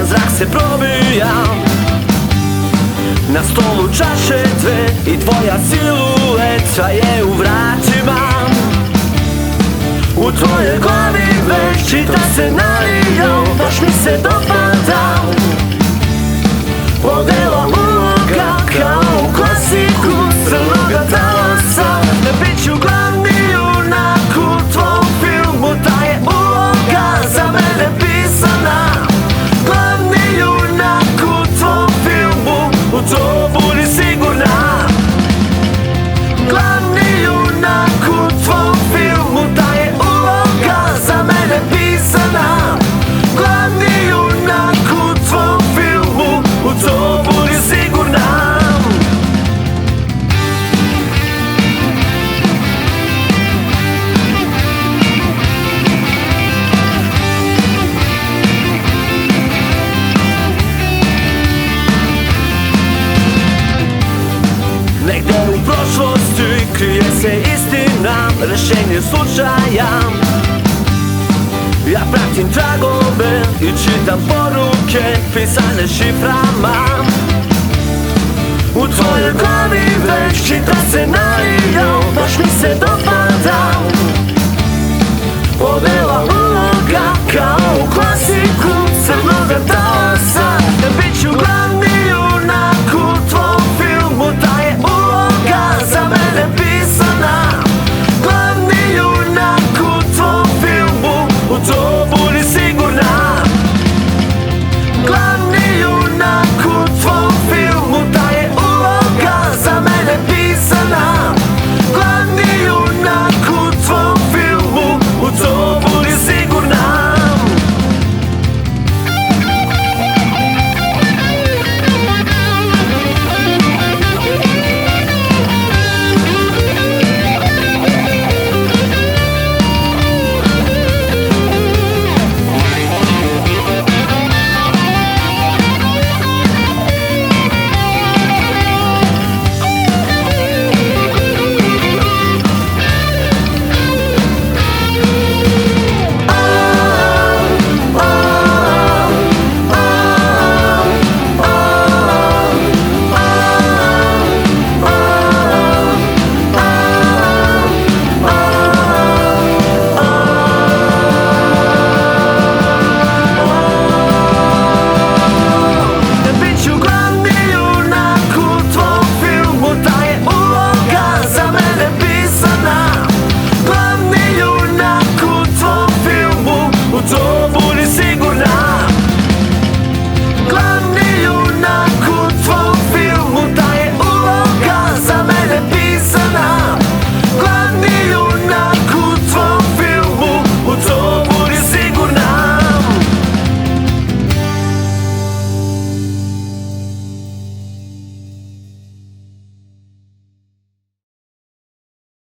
Kroz zrak se probijam, na stolu čaše dve i tvoja silueta je u vratima. U tvojoj glavi već čita scenario, baš mi se dopada. Podela uloga kao u klasiku crnoga talasa. Ne bit ću glavni junak u tvom filmu, ta je uloga za mene pisana. Glavni junak u tvom filmu, u to budi sigurna. Glavni junak u tvom filmu, ta je uloga za mene pisana. Glavni junak u tvom filmu, u to budi sigurna. Negde u prošlosti krije se istina, rešenje slučaja. Ja pratim tragove i čitam poruke pisane šiframa. U tvojoj glavi već čita scenario, baš mi se dopada. Podela